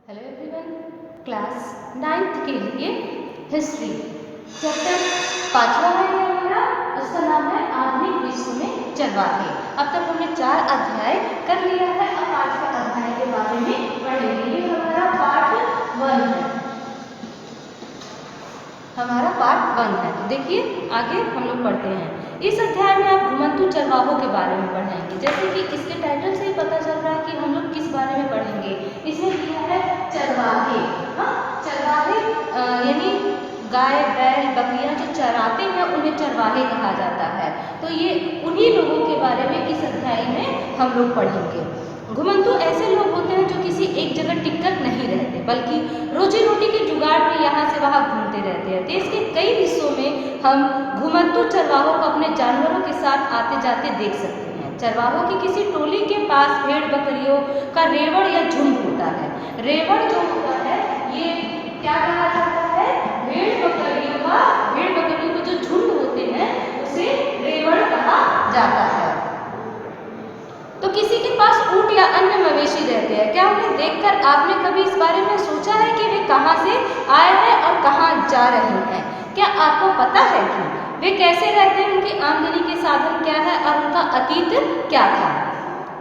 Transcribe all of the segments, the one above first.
Hello everyone, class 9th के लिए history chapter 5वां है हमारा। उसका नाम है आधुनिक विश्व में चरवाहे। अब तक हमने 4 अध्याय कर लिया है। अब 5वें अध्याय के बारे में पढ़ेंगे। ये हमारा पार्ट 1 है। हमारा पार्ट 1 है। तो देखिए आगे हम लोग पढ़ते हैं। इस अध्याय में आप घुमंतू चरवाहों के बारे में पढ़ेंगे। जैसे कि इसके टाइटल से ही पता चल रहा है कि हम लोग किस बारे में पढ़ेंगे। इसमें दिया है चरवाहे। चरवाहे यानी गाय बैल बकरियां जो चराते हैं उन्हें चरवाहे कहा जाता है। तो ये उन्हीं लोगों के बारे में इस अध्याय में हम लोग पढ़ेंगे। घुमंतू ऐसे लोग होते हैं जो किसी एक जगह टिककर नहीं रहते, बल्कि रोजी रोटी के जुगाड़ में यहाँ से वहाँ घूमते रहते हैं। देश के कई हिस्सों में हम घुमंतू चरवाहों को अपने जानवरों के साथ आते जाते देख सकते हैं। चरवाहों की किसी टोली के पास भेड़ बकरियों का रेवड़ या झुंड होता है। रेवड़ जो होता है ये क्या कहा जाता है? भेड़ बकरियों के जो झुंड होते हैं उसे रेवड़ कहा जाता है। तो किसी के पास ऊंट या अन्य मवेशी रहते हैं। क्या उन्हें देखकर आपने कभी इस बारे में सोचा है कि वे कहाँ से आए हैं और कहाँ जा रहे हैं? क्या आपको पता है कि वे कैसे रहते हैं, उनकी आमदनी के साधन क्या है और उनका अतीत क्या था?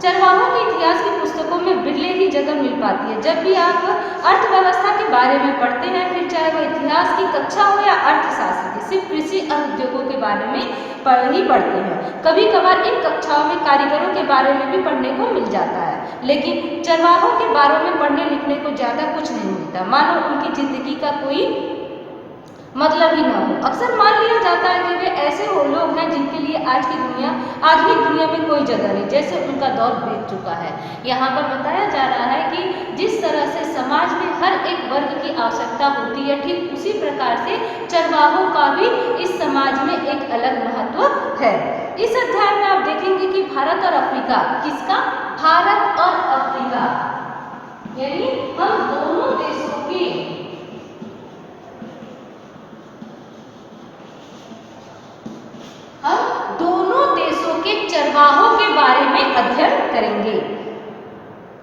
चरवाहों के इतिहास की पुस्तकों में बिरले ही जगह मिल पाती है। जब भी आप अर्थव्यवस्था के बारे में पढ़ते हैं, फिर चाहे वह इतिहास की कक्षा हो या अर्थशास्त्र की, सिर्फ कृषि और उद्योगों के बारे में ही पढ़ते हैं। कभी कभार इन कक्षाओं में कारीगरों के बारे में भी पढ़ने को मिल जाता है, लेकिन चरवाहों के बारे में पढ़ने लिखने को ज्यादा कुछ नहीं मिलता, मानो उनकी जिंदगी का कोई मतलब ही ना हो। अक्सर मान लिया जाता है कि वे ऐसे लोग हैं जिनके लिए आधुनिक दुनिया में कोई जगह नहीं, जैसे उनका दौर बीत चुका है। यहाँ पर बताया जा रहा है कि जिस तरह से समाज में हर एक वर्ग की आवश्यकता होती है, ठीक उसी प्रकार से चरवाहों का भी इस समाज में एक अलग महत्व है। इस अध्याय में आप देखेंगे कि भारत और अफ्रीका, किसका? भारत और अफ्रीका, यानी हम दोनों देशों के चरवाहों के बारे में अध्ययन करेंगे।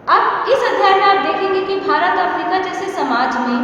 अब इस अध्याय में आप देखेंगे कि भारत और अफ्रीका जैसे समाज में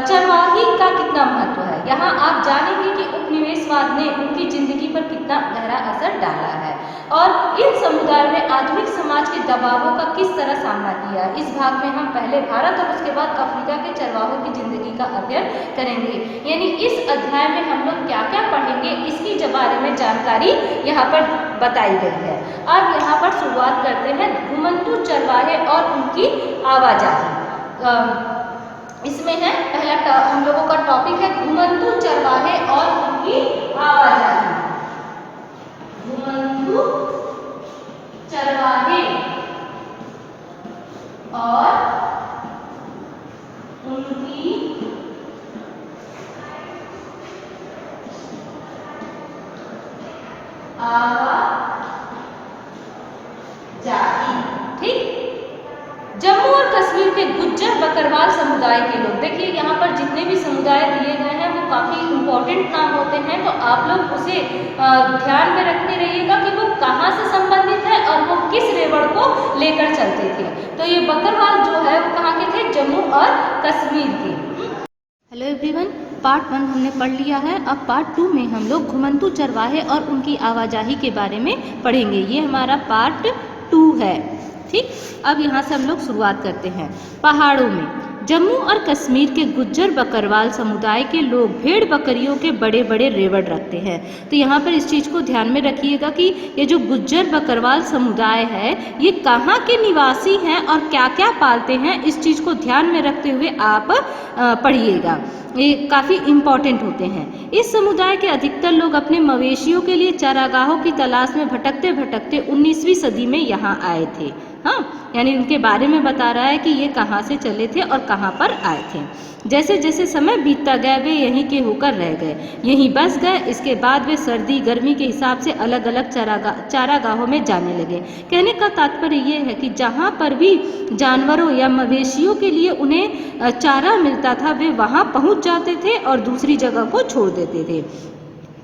चरवाही का कितना महत्व है। यहाँ आप जानेंगे कि उपनिवेशवाद ने उनकी जिंदगी पर कितना गहरा असर डाला है और इन समुदायों ने आधुनिक समाज के दबावों का किस तरह सामना किया। इस भाग में हम पहले भारत और उसके बाद अफ्रीका के चरवाहों की जिंदगी का अध्ययन करेंगे। यानी इस अध्याय में हम लोग क्या क्या पढ़ेंगे, इसकी बारे में जानकारी यहाँ पर बताई गई है। अब यहाँ पर शुरुआत करते हैं घुमंतू चरवाहे और उनकी आवाजाही। इसमें है पहला हम लोगों का टॉपिक है घुमंतू चरवाहे और उनकी आवाजाही। घुमंतू चरवाहे और उनकी आवाजाही। ठीक। जम्मू और कश्मीर के गुज्जर बकरवाल समुदाय के लोग, देखिए यहाँ पर जितने भी समुदाय दिए गए हैं वो काफी इंपॉर्टेंट नाम होते हैं, तो आप लोग उसे ध्यान में रखते रहिएगा कि वो कहाँ से संबंधित है और वो किस रेवड़ को लेकर चलते थे। तो ये बकरवाल जो है वो कहाँ के थे? जम्मू और कश्मीर के। हेलो एवरीवन, पार्ट 1 हमने पढ़ लिया है। अब पार्ट 2 में हम लोग घुमंतू चरवाहे और उनकी आवाजाही के बारे में पढ़ेंगे। ये हमारा पार्ट 2 है। ठीक। अब यहाँ से हम लोग शुरुआत करते हैं। पहाड़ों में जम्मू और कश्मीर के गुज्जर बकरवाल समुदाय के लोग भेड़ बकरियों के बड़े बड़े रेवड़ रखते हैं। तो यहाँ पर इस चीज़ को ध्यान में रखिएगा कि ये जो गुज्जर बकरवाल समुदाय है ये कहाँ के निवासी हैं और क्या क्या पालते हैं, इस चीज़ को ध्यान में रखते हुए आप पढ़िएगा। ये काफ़ी इम्पॉर्टेंट होते हैं। इस समुदाय के अधिकतर लोग अपने मवेशियों के लिए चारागाहों की तलाश में भटकते भटकते 19वीं सदी में यहाँ आए थे। हाँ, यानी उनके बारे में बता रहा है कि ये कहाँ से चले थे और कहाँ पर आए थे। जैसे जैसे समय बीतता गया वे यहीं के होकर रह गए, यहीं बस गए। इसके बाद वे सर्दी गर्मी के हिसाब से अलग अलग चारागाहों में जाने लगे। कहने का तात्पर्य ये है कि जहाँ पर भी जानवरों या मवेशियों के लिए उन्हें चारा मिलता था वे वहाँ पहुँच जाते थे और दूसरी जगह को छोड़ देते थे।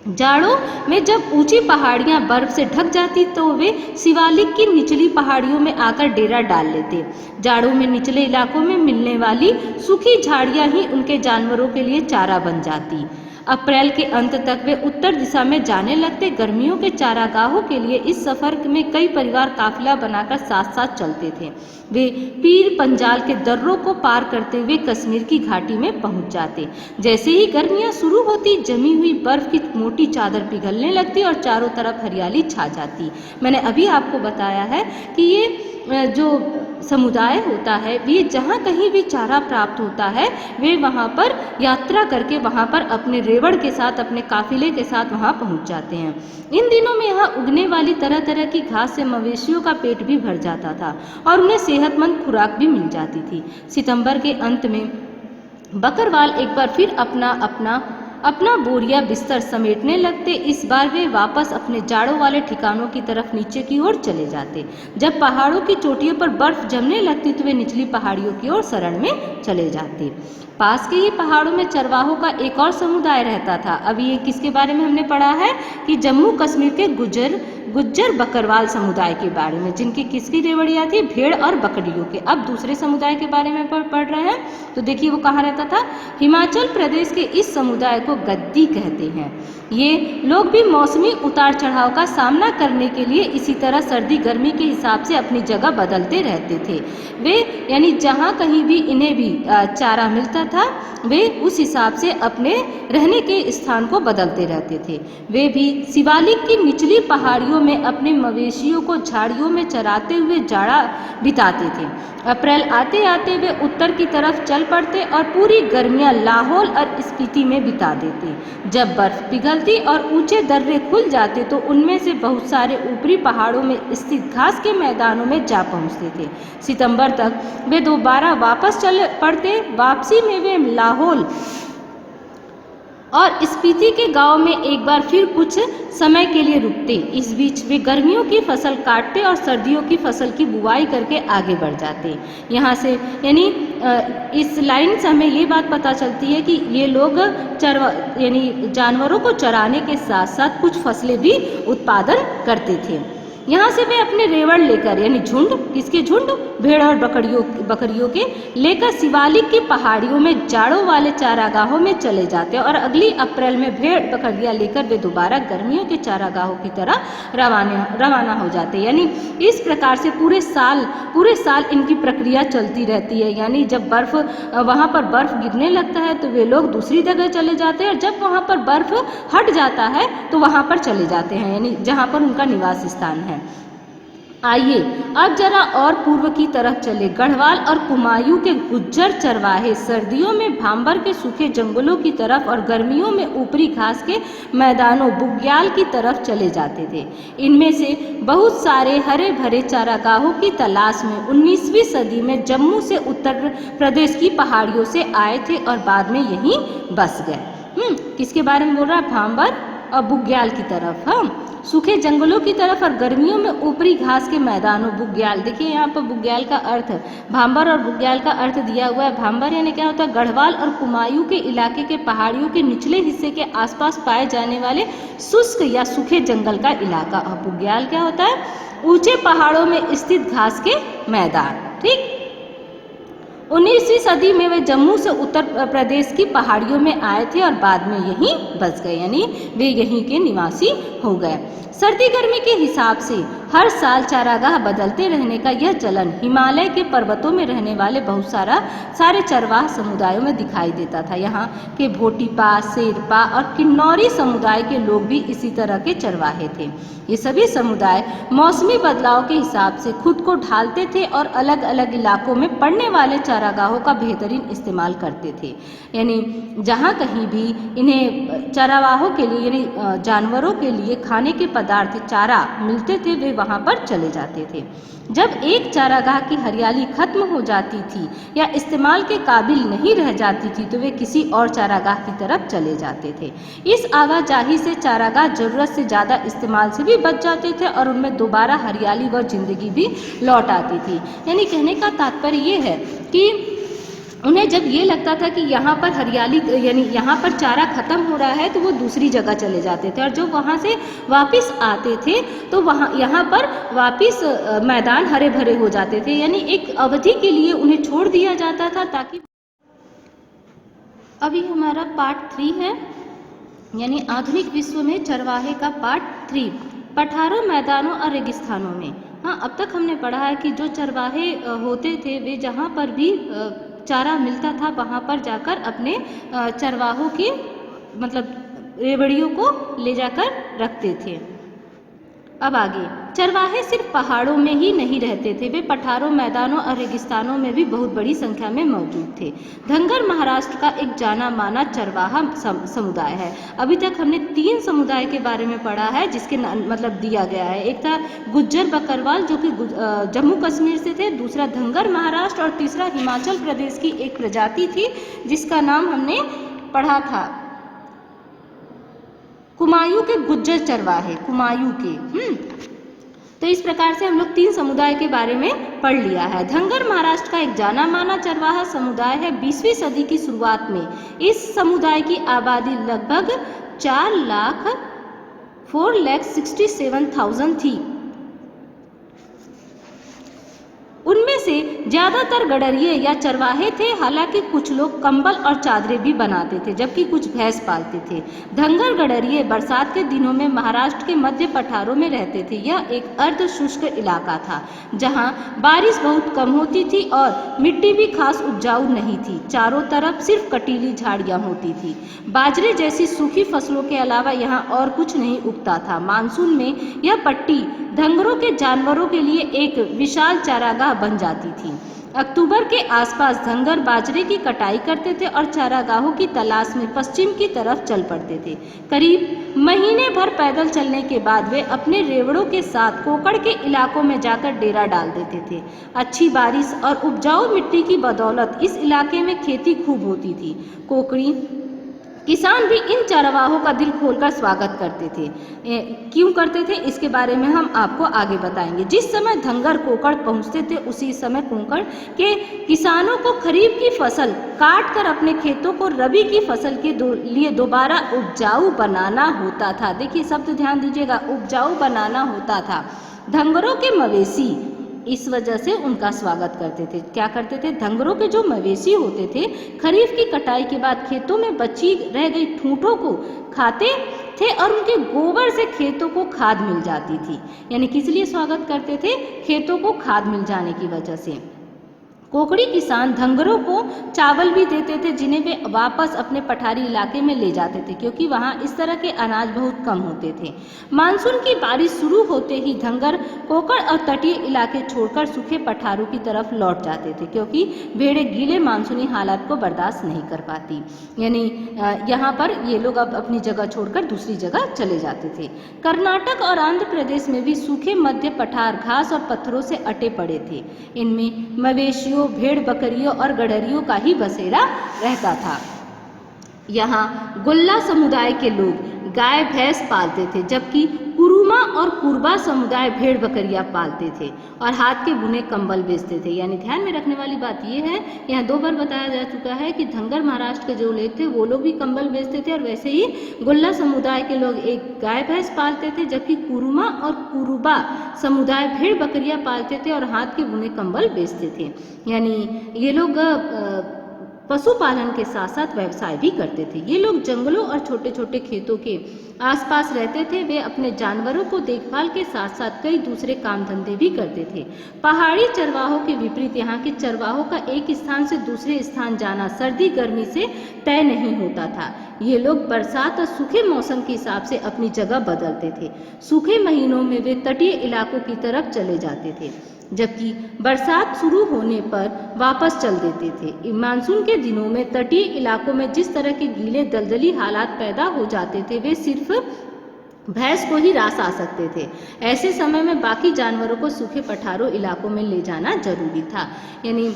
जाड़ों में जब ऊंची पहाड़ियां बर्फ से ढक जाती तो वे शिवालिक की निचली पहाड़ियों में आकर डेरा डाल लेते। जाड़ों में निचले इलाकों में मिलने वाली सूखी झाड़ियां ही उनके जानवरों के लिए चारा बन जाती। अप्रैल के अंत तक वे उत्तर दिशा में जाने लगते। गर्मियों के चारागाहों के लिए इस सफर में कई परिवार काफिला बनाकर साथ साथ चलते थे। वे पीर पंजाल के दर्रों को पार करते हुए कश्मीर की घाटी में पहुंच जाते। जैसे ही गर्मियां शुरू होती, जमी हुई बर्फ की मोटी चादर पिघलने लगती और चारों तरफ हरियाली छा जाती। मैंने अभी आपको बताया है कि ये जो समुदाय होता है, वे जहाँ कहीं भी चारा प्राप्त होता है, वे वहाँ पर यात्रा करके वहाँ पर अपने रेवड़ के साथ, अपने काफिले के साथ वहाँ पहुँच जाते हैं। इन दिनों में यहाँ उगने वाली तरह तरह की घास से मवेशियों का पेट भी भर जाता था और उन्हें सेहतमंद खुराक भी मिल जाती थी। सितंबर के अंत में बकरवाल एक बार फिर अपना बोरिया बिस्तर समेटने लगते। इस बार वे वापस अपने जाड़ों वाले ठिकानों की तरफ नीचे की ओर चले जाते। जब पहाड़ों की चोटियों पर बर्फ जमने लगती तो वे निचली पहाड़ियों की ओर शरण में चले जाते। पास के ही पहाड़ों में चरवाहों का एक और समुदाय रहता था। अभी ये किसके बारे में हमने पढ़ा है कि जम्मू कश्मीर के गुज्जर बकरवाल समुदाय के बारे में, जिनकी किसकी रेवड़ियाँ थी, भेड़ और बकरियों के। अब दूसरे समुदाय के बारे में पढ़ रहे हैं। तो देखिए वो कहाँ रहता था। हिमाचल प्रदेश के इस समुदाय को गद्दी कहते हैं। ये लोग भी मौसमी उतार चढ़ाव का सामना करने के लिए इसी तरह सर्दी गर्मी के हिसाब से अपनी जगह बदलते रहते थे। वे यानी जहाँ कहीं भी इन्हें भी चारा मिलता था, वे उस हिसाब से अपने रहने के स्थान को बदलते रहते थे। वे भी शिवालिक की निचली पहाड़ियों में अपने मवेशियों को झाड़ियों में चराते हुए जाड़ा बिताते थे। अप्रैल आते आते वे उत्तर की तरफ चल पड़ते और पूरी गर्मियां लाहौल और स्पीति में बिता देते। जब बर्फ पिघलती और ऊंचे दर्रे खुल जाते तो उनमें से बहुत सारे ऊपरी पहाड़ों में स्थित घास के मैदानों में जा पहुंचते थे। सितंबर तक वे दोबारा वापस चल पड़ते। वापसी में वे लाहौल और स्पीति के गांव में एक बार फिर कुछ समय के लिए रुकते। इस बीच वे गर्मियों की फसल काटते और सर्दियों की फसल की बुवाई करके आगे बढ़ जाते। यहाँ से यानी इस लाइन से हमें ये बात पता चलती है कि ये लोग यानी जानवरों को चराने के साथ साथ कुछ फसलें भी उत्पादन करते थे। यहाँ से वे अपने रेवड़ लेकर यानी झुंड, किसके झुंड, भेड़ और बकरियों के लेकर शिवालिक की पहाड़ियों में जाड़ों वाले चारागाहों में चले जाते और अगली अप्रैल में भेड़ बकरियां लेकर वे दोबारा गर्मियों के चारागाहों की तरह रवाना हो जाते। यानी इस प्रकार से पूरे साल इनकी प्रक्रिया चलती रहती है। यानी जब वहाँ पर बर्फ गिरने लगता है तो वे लोग दूसरी जगह चले जाते हैं और जब वहाँ पर बर्फ हट जाता है तो वहाँ पर चले जाते हैं, यानी जहाँ पर उनका निवास स्थान है। आइए अब जरा और पूर्व की तरफ चले। गढ़वाल और कुमायूं के गुज्जर चरवाहे सर्दियों में भांबर के सूखे जंगलों की तरफ और गर्मियों में ऊपरी घास के मैदानों बुग्याल की तरफ चले जाते थे। इनमें से बहुत सारे हरे भरे चारागाहों की तलाश में 19वीं सदी में जम्मू से उत्तर प्रदेश की पहाड़ियों से आए थे और बाद में यहीं बस गए। किसके बारे में बोल रहा है? भांबर और बुग्याल की तरफ, सूखे जंगलों की तरफ और गर्मियों में ऊपरी घास के मैदानों। बुग्याल, देखिए यहाँ पर बुग्याल का अर्थ, भांबर और बुग्याल का अर्थ दिया हुआ है। भांबर यानी क्या होता है? गढ़वाल और कुमायूं के इलाके के पहाड़ियों के निचले हिस्से के आसपास पाए जाने वाले शुष्क या सूखे जंगल का इलाका। और बुग्याल क्या होता है? ऊंचे पहाड़ों में स्थित घास के मैदान। ठीक। 19वीं सदी में वे जम्मू से उत्तर प्रदेश की पहाड़ियों में आए थे और बाद में यहीं बस गए, यानी वे यहीं के निवासी हो गए। सर्दी गर्मी के हिसाब से हर साल चारागाह बदलते रहने का यह चलन हिमालय के पर्वतों में रहने वाले बहुत सारे चरवाह समुदायों में दिखाई देता था। यहाँ के भोटिपा, शेरपा और किन्नौरी समुदाय के लोग भी इसी तरह के चरवाहे थे। ये सभी समुदाय मौसमी बदलाव के हिसाब से खुद को ढालते थे और अलग अलग इलाकों में पड़ने वाले चारागाहों का बेहतरीन इस्तेमाल करते थे। यानी जहाँ कहीं भी इन्हें चारागाहों के लिए यानी जानवरों के लिए खाने के पदार्थ चारा मिलते थे, वे वहाँ पर चले जाते थे। जब एक चारागाह की हरियाली खत्म हो जाती थी या इस्तेमाल के काबिल नहीं रह जाती थी तो वे किसी और चारागाह की तरफ चले जाते थे। इस आवाजाही से चारागाह जरूरत से ज़्यादा इस्तेमाल से भी बच जाते थे और उनमें दोबारा हरियाली व जिंदगी भी लौट आती थी। यानी कहने का तात्पर्य ये है कि उन्हें जब ये लगता था कि यहाँ पर हरियाली यानी यहाँ पर चारा खत्म हो रहा है तो वो दूसरी जगह चले जाते थे, और जब वहाँ से वापस आते थे तो वहाँ यहाँ पर वापस मैदान हरे भरे हो जाते थे, यानी एक अवधि के लिए उन्हें छोड़ दिया जाता था ताकि। अभी हमारा पार्ट 3 है, यानी आधुनिक विश्व में चरवाहे का पार्ट 3, पठारों, मैदानों और रेगिस्तानों में। हाँ, अब तक हमने पढ़ा है कि जो चरवाहे होते थे वे जहाँ पर भी चारा मिलता था वहाँ पर जाकर अपने चरवाहों की मतलब रेवड़ियों को ले जाकर रखते थे। अब आगे, चरवाहे सिर्फ पहाड़ों में ही नहीं रहते थे, वे पठारों, मैदानों और रेगिस्तानों में भी बहुत बड़ी संख्या में मौजूद थे। धंगर महाराष्ट्र का एक जाना माना चरवाहा समुदाय है। अभी तक हमने 3 समुदाय के बारे में पढ़ा है जिसके मतलब दिया गया है। एक था गुज्जर बकरवाल जो कि जम्मू कश्मीर से थे, दूसरा धंगर महाराष्ट्र और तीसरा हिमाचल प्रदेश की एक प्रजाति थी जिसका नाम हमने पढ़ा था कुमायूं के गुज्जर चरवाहे, कुमायूं के। तो इस प्रकार से हम लोग 3 समुदाय के बारे में पढ़ लिया है। धंगर महाराष्ट्र का एक जाना माना चरवाहा समुदाय है। 20वीं सदी की शुरुआत में इस समुदाय की आबादी लगभग 4,67,000 थी। उनमें से ज्यादातर गडरिये या चरवाहे थे, हालांकि कुछ लोग कंबल और चादरें भी बनाते थे, जबकि कुछ भैंस पालते थे। धंगर गडरिये बरसात के दिनों में महाराष्ट्र के मध्य पठारों में रहते थे। यह एक अर्ध शुष्क इलाका था जहां बारिश बहुत कम होती थी और मिट्टी भी खास उपजाऊ नहीं थी। चारों तरफ सिर्फ कटीली झाड़ियां होती थी। बाजरे जैसी सूखी फसलों के अलावा यहाँ और कुछ नहीं उगता था। मानसून में यह पट्टी धंगरों के जानवरों के लिए एक विशाल चारागाह बन जाती थी। अक्टूबर के आसपास धंगर बाजरे की कटाई करते थे और चारागाहों की तलाश में पश्चिम की तरफ चल पड़ते थे। करीब महीने भर पैदल चलने के बाद वे अपने रेवड़ों के साथ कोकड़ के इलाकों में जाकर डेरा डाल देते थे। अच्छी बारिश और उपजाऊ मिट्टी की बदौलत इस इलाके में खेती खूब होती थी। कोकड़ी किसान भी इन चरवाहों का दिल खोलकर स्वागत करते थे। क्यों करते थे इसके बारे में हम आपको आगे बताएंगे। जिस समय धंगर कोकड़ पहुंचते थे उसी समय कोकड़ के किसानों को खरीफ की फसल काट कर अपने खेतों को रबी की फसल के लिए दोबारा उपजाऊ बनाना होता था। देखिए शब्द ध्यान दीजिएगा, उपजाऊ बनाना होता था। धंगरों के मवेशी इस वजह से उनका स्वागत करते थे। क्या करते थे? धंगरों के जो मवेशी होते थे खरीफ की कटाई के बाद खेतों में बची रह गई ठूंठों को खाते थे और उनके गोबर से खेतों को खाद मिल जाती थी। यानी किस लिए स्वागत करते थे? खेतों को खाद मिल जाने की वजह से। कोकड़ी किसान धंगरों को चावल भी देते थे जिन्हें वे वापस अपने पठारी इलाके में ले जाते थे, क्योंकि वहाँ इस तरह के अनाज बहुत कम होते थे। मानसून की बारिश शुरू होते ही धंगर कोकड़ और तटीय इलाके छोड़कर सूखे पठारों की तरफ लौट जाते थे, क्योंकि भेड़ें गीले मानसूनी हालात को बर्दाश्त नहीं कर पाती। यानी यहाँ पर ये लोग अब अपनी जगह छोड़कर दूसरी जगह चले जाते थे। कर्नाटक और आंध्र प्रदेश में भी सूखे मध्य पठार घास और पत्थरों से अटे पड़े थे। इनमें मवेशियों, भेड़ बकरियों और गडरियों का ही बसेरा रहता था। यहाँ गोल्ला समुदाय के लोग गाय भैंस पालते थे, जबकि कुरुमा और कुरबा समुदाय भेड़ बकरियां पालते थे और हाथ के बुने कंबल बेचते थे। यानी ध्यान में रखने वाली बात यह है, यहाँ 2 बार बताया जा चुका है कि धंगर महाराष्ट्र के जो लोग थे वो लोग भी कंबल बेचते थे, और वैसे ही गोल्ला समुदाय के लोग एक गाय भैंस पालते थे, जबकि कुरुमा और कुरुबा समुदाय भेड़ बकरियां पालते थे और हाथ के बुने कंबल बेचते थे। यानी ये लोग पशुपालन के साथ साथ व्यवसाय भी करते थे। ये लोग जंगलों और छोटे छोटे खेतों के आसपास रहते थे। वे अपने जानवरों को देखभाल के साथ साथ कई दूसरे काम धंधे भी करते थे। पहाड़ी चरवाहों के विपरीत यहाँ के चरवाहों का एक स्थान से दूसरे स्थान जाना सर्दी गर्मी से तय नहीं होता था। ये लोग बरसात और सूखे मौसम के हिसाब से अपनी जगह बदलते थे। सूखे महीनों में वे तटीय इलाकों की तरफ चले जाते थे, जबकि बरसात शुरू होने पर वापस चल देते थे। मानसून के दिनों में तटीय इलाकों में जिस तरह के गीले दलदली हालात पैदा हो जाते थे वे सिर्फ भैंस को ही रास आ सकते थे। ऐसे समय में बाकी जानवरों को सूखे पठारों इलाकों में ले जाना जरूरी था। यानी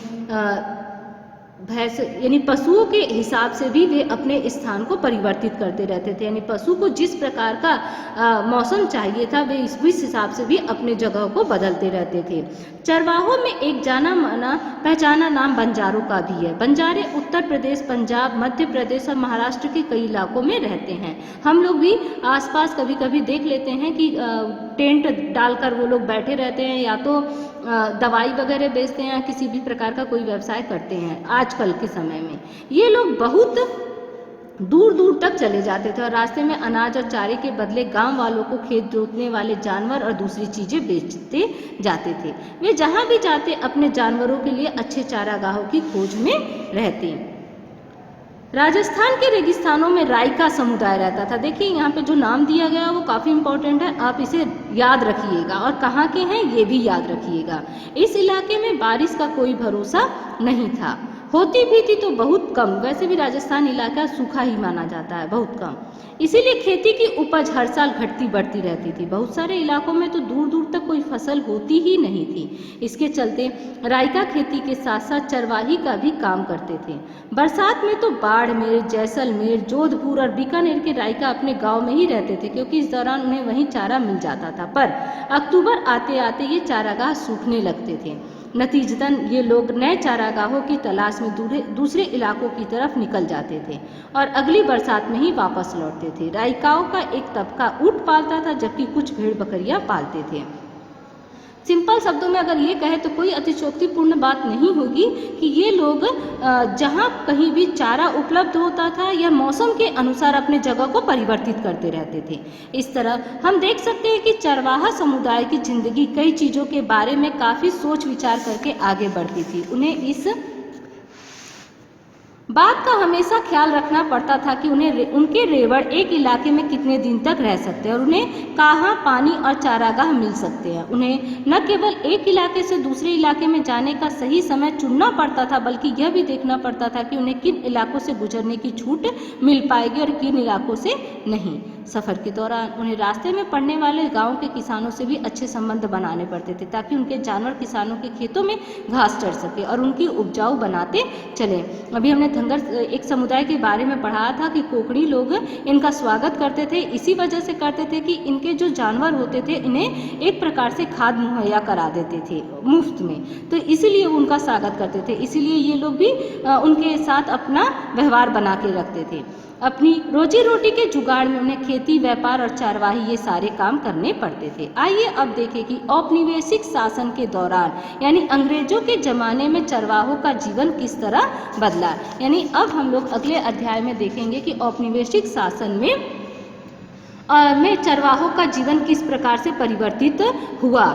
भैंस यानी पशुओं के हिसाब से भी वे अपने स्थान को परिवर्तित करते रहते थे। यानी पशु को जिस प्रकार का मौसम चाहिए था वे इस हिसाब से भी अपने जगह को बदलते रहते थे। चरवाहों में एक जाना माना पहचाना नाम बंजारों का भी है। बंजारे उत्तर प्रदेश, पंजाब, मध्य प्रदेश और महाराष्ट्र के कई इलाकों में रहते हैं। हम लोग भी आसपास कभी कभी देख लेते हैं कि टेंट डालकर वो लोग बैठे रहते हैं, या तो दवाई वगैरह बेचते हैं या किसी भी प्रकार का कोई व्यवसाय करते हैं। आजकल के समय में ये लोग बहुत दूर दूर तक चले जाते थे और रास्ते में अनाज और चारे के बदले गांव वालों को खेत जोतने वाले जानवर और दूसरी चीजें बेचते जाते थे। वे जहां भी जाते अपने जानवरों के लिए अच्छे चारागाहों की खोज में रहते। राजस्थान के रेगिस्तानों में राइका समुदाय रहता था। देखिए यहाँ पे जो नाम दिया गया वो काफ़ी इंपॉर्टेंट है, आप इसे याद रखिएगा और कहाँ के हैं ये भी याद रखिएगा। इस इलाके में बारिश का कोई भरोसा नहीं था, होती भी थी तो बहुत कम। वैसे भी राजस्थान इलाका सूखा ही माना जाता है, बहुत कम। इसीलिए खेती की उपज हर साल घटती बढ़ती रहती थी। बहुत सारे इलाकों में तो दूर दूर तक कोई फसल होती ही नहीं थी। इसके चलते राइका खेती के साथ साथ चरवाही का भी काम करते थे। बरसात में तो बाड़मेर, जैसलमेर, जोधपुर और बीकानेर के राइका अपने गांव में ही रहते थे, क्योंकि इस दौरान उन्हें वहीं चारा मिल जाता था। पर अक्टूबर आते आते ये चारागाह सूखने लगते थे। नतीजतन ये लोग नए चारागाहों की तलाश में दूसरे इलाकों की तरफ निकल जाते थे और अगली बरसात में ही वापस लौटते थे। राइकाओं का एक तबका ऊंट पालता था, जबकि कुछ भेड़ बकरियां पालते थे। सिंपल शब्दों में अगर ये कहे तो कोई अतिशयोक्तिपूर्ण बात नहीं होगी कि ये लोग जहाँ कहीं भी चारा उपलब्ध होता था या मौसम के अनुसार अपने जगह को परिवर्तित करते रहते थे। इस तरह हम देख सकते हैं कि चरवाहा समुदाय की जिंदगी कई चीज़ों के बारे में काफ़ी सोच विचार करके आगे बढ़ती थी। उन्हें इस बात का हमेशा ख्याल रखना पड़ता था कि उनके रेवड़ एक इलाके में कितने दिन तक रह सकते हैं और उन्हें कहाँ पानी और चारागाह मिल सकते हैं। उन्हें न केवल एक इलाके से दूसरे इलाके में जाने का सही समय चुनना पड़ता था, बल्कि यह भी देखना पड़ता था कि उन्हें किन इलाकों से गुजरने की छूट मिल पाएगी और किन इलाकों से नहीं। सफ़र के दौरान उन्हें रास्ते में पड़ने वाले गाँव के किसानों से भी अच्छे संबंध बनाने पड़ते थे, ताकि उनके जानवर किसानों के खेतों में घास चढ़ सके और उनकी उपजाऊ बनाते चले। अभी हमने धंगर एक समुदाय के बारे में पढ़ा था कि कोकणी लोग इनका स्वागत करते थे, इसी वजह से करते थे कि इनके जो जानवर होते थे इन्हें एक प्रकार से खाद मुहैया करा देते थे मुफ्त में, तो इसीलिए उनका स्वागत करते थे। इसीलिए ये लोग भी उनके साथ अपना व्यवहार बना के रखते थे। अपनी रोजी रोटी के जुगाड़ में उन्हें खेती, व्यापार और चारवाही ये सारे काम करने पड़ते थे। आइए अब देखें कि औपनिवेशिक शासन के दौरान यानी अंग्रेजों के ज़माने में चरवाहों का जीवन किस तरह बदला। यानी अब हम लोग अगले अध्याय में देखेंगे कि औपनिवेशिक शासन में चरवाहों का जीवन किस प्रकार से परिवर्तित हुआ।